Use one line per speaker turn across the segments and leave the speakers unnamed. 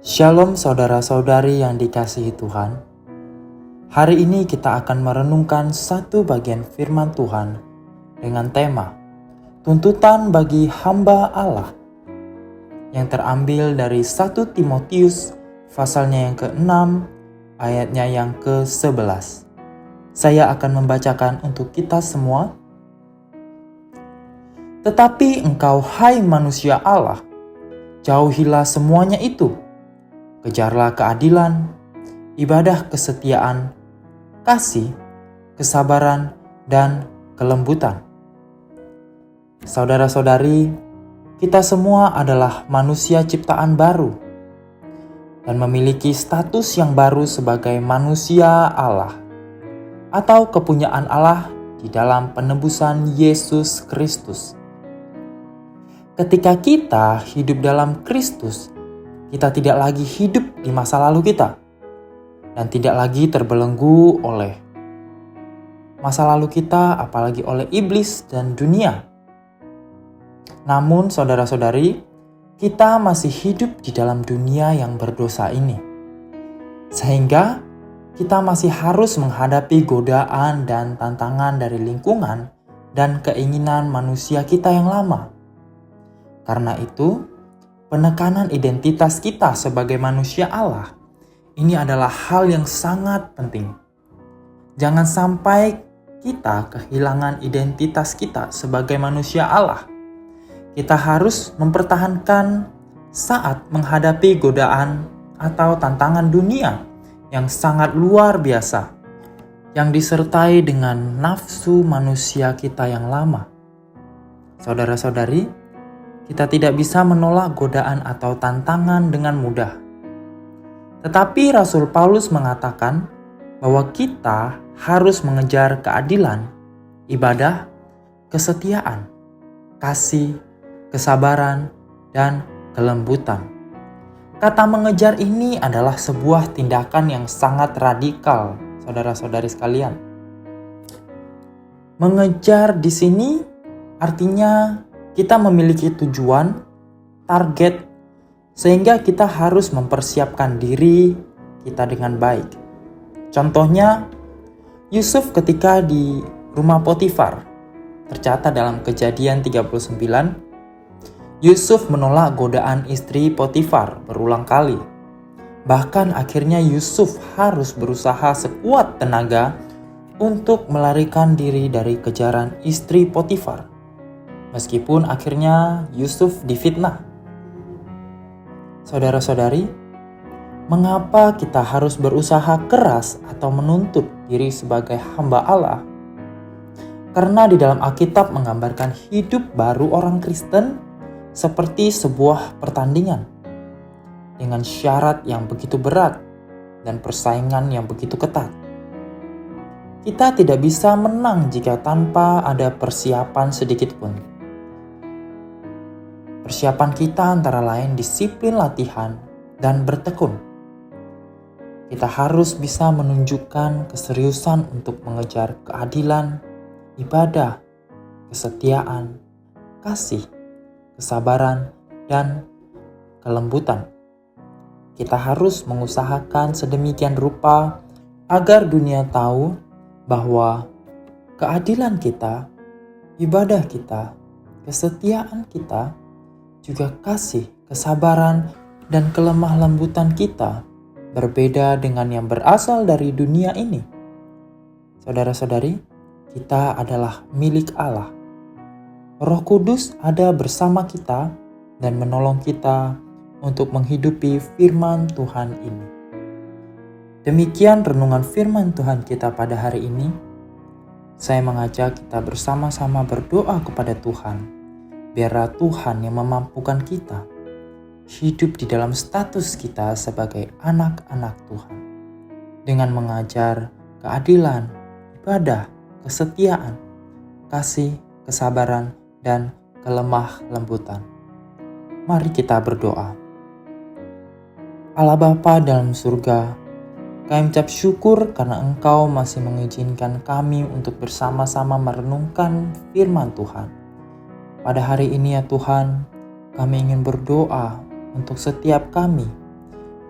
Shalom saudara-saudari yang dikasihi Tuhan. Hari ini kita akan merenungkan satu bagian firman Tuhan dengan tema Tuntutan bagi hamba Allah yang terambil dari 1 Timotius pasalnya yang ke-6 ayatnya yang ke-11. Saya akan membacakan untuk kita semua. Tetapi engkau hai manusia Allah, jauhilah semuanya itu. Kejarlah keadilan, ibadah kesetiaan, kasih, kesabaran, dan kelembutan. Saudara-saudari, kita semua adalah manusia ciptaan baru dan memiliki status yang baru sebagai manusia Allah atau kepunyaan Allah di dalam penebusan Yesus Kristus. Ketika kita hidup dalam Kristus, kita tidak lagi hidup di masa lalu kita dan tidak lagi terbelenggu oleh masa lalu kita, apalagi oleh iblis dan dunia. Namun saudara-saudari, kita masih hidup di dalam dunia yang berdosa ini, sehingga kita masih harus menghadapi godaan dan tantangan dari lingkungan dan keinginan manusia kita yang lama. Karena itu, penekanan identitas kita sebagai manusia Allah ini adalah hal yang sangat penting. Jangan sampai kita kehilangan identitas kita sebagai manusia Allah. Kita harus mempertahankan saat menghadapi godaan atau tantangan dunia yang sangat luar biasa, yang disertai dengan nafsu manusia kita yang lama. Saudara-saudari, kita tidak bisa menolak godaan atau tantangan dengan mudah. Tetapi Rasul Paulus mengatakan bahwa kita harus mengejar keadilan, ibadah, kesetiaan, kasih, kesabaran, dan kelembutan. Kata mengejar ini adalah sebuah tindakan yang sangat radikal, saudara-saudari sekalian. Mengejar di sini artinya kita memiliki tujuan, target, sehingga kita harus mempersiapkan diri kita dengan baik. Contohnya, Yusuf ketika di rumah Potifar, tercatat dalam Kejadian 39, Yusuf menolak godaan istri Potifar berulang kali. Bahkan akhirnya Yusuf harus berusaha sekuat tenaga untuk melarikan diri dari kejaran istri Potifar. Meskipun akhirnya Yusuf difitnah. Saudara-saudari, mengapa kita harus berusaha keras atau menuntut diri sebagai hamba Allah? Karena di dalam Alkitab menggambarkan hidup baru orang Kristen seperti sebuah pertandingan dengan syarat yang begitu berat dan persaingan yang begitu ketat. Kita tidak bisa menang jika tanpa ada persiapan sedikit pun. Persiapan kita antara lain disiplin latihan dan bertekun. Kita harus bisa menunjukkan keseriusan untuk mengejar keadilan, ibadah, kesetiaan, kasih, kesabaran, dan kelembutan. Kita harus mengusahakan sedemikian rupa agar dunia tahu bahwa keadilan kita, ibadah kita, kesetiaan kita, juga kasih, kesabaran, dan kelemah lembutan kita berbeda dengan yang berasal dari dunia ini. Saudara-saudari, kita adalah milik Allah. Roh Kudus ada bersama kita dan menolong kita untuk menghidupi firman Tuhan ini. Demikian renungan firman Tuhan kita pada hari ini. Saya mengajak kita bersama-sama berdoa kepada Tuhan. Biarlah Tuhan yang memampukan kita hidup di dalam status kita sebagai anak-anak Tuhan. Dengan mengajar keadilan, ibadah, kesetiaan, kasih, kesabaran, dan kelemah lembutan. Mari kita berdoa. Allah Bapa dalam surga, kami ucap syukur karena Engkau masih mengizinkan kami untuk bersama-sama merenungkan firman Tuhan. Pada hari ini ya Tuhan, kami ingin berdoa untuk setiap kami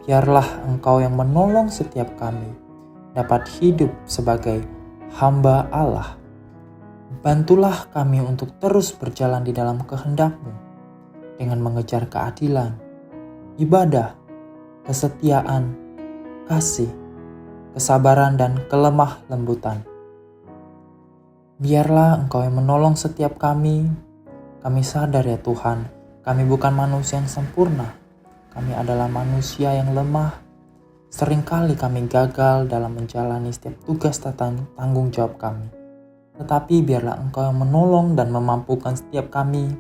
biarlah Engkau yang menolong setiap kami dapat hidup sebagai hamba Allah. Bantulah kami untuk terus berjalan di dalam kehendak-Mu dengan mengejar keadilan, ibadah, kesetiaan, kasih, kesabaran, dan kelemah lembutan. Biarlah Engkau yang menolong setiap kami. Kami sadar ya Tuhan, kami bukan manusia yang sempurna. Kami adalah manusia yang lemah. Seringkali kami gagal dalam menjalani setiap tugas dan tanggung jawab kami. Tetapi biarlah Engkau yang menolong dan memampukan setiap kami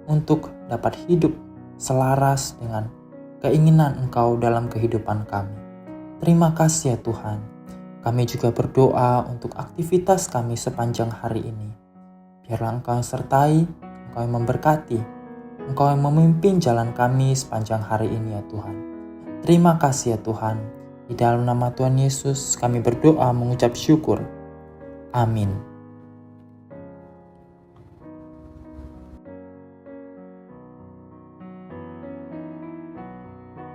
untuk dapat hidup selaras dengan keinginan Engkau dalam kehidupan kami. Terima kasih ya Tuhan. Kami juga berdoa untuk aktivitas kami sepanjang hari ini. Biarlah Engkau yang sertai, Engkau yang memberkati, Engkau yang memimpin jalan kami sepanjang hari ini ya Tuhan. Terima kasih ya Tuhan. Di dalam nama Tuhan Yesus kami berdoa mengucap syukur. Amin.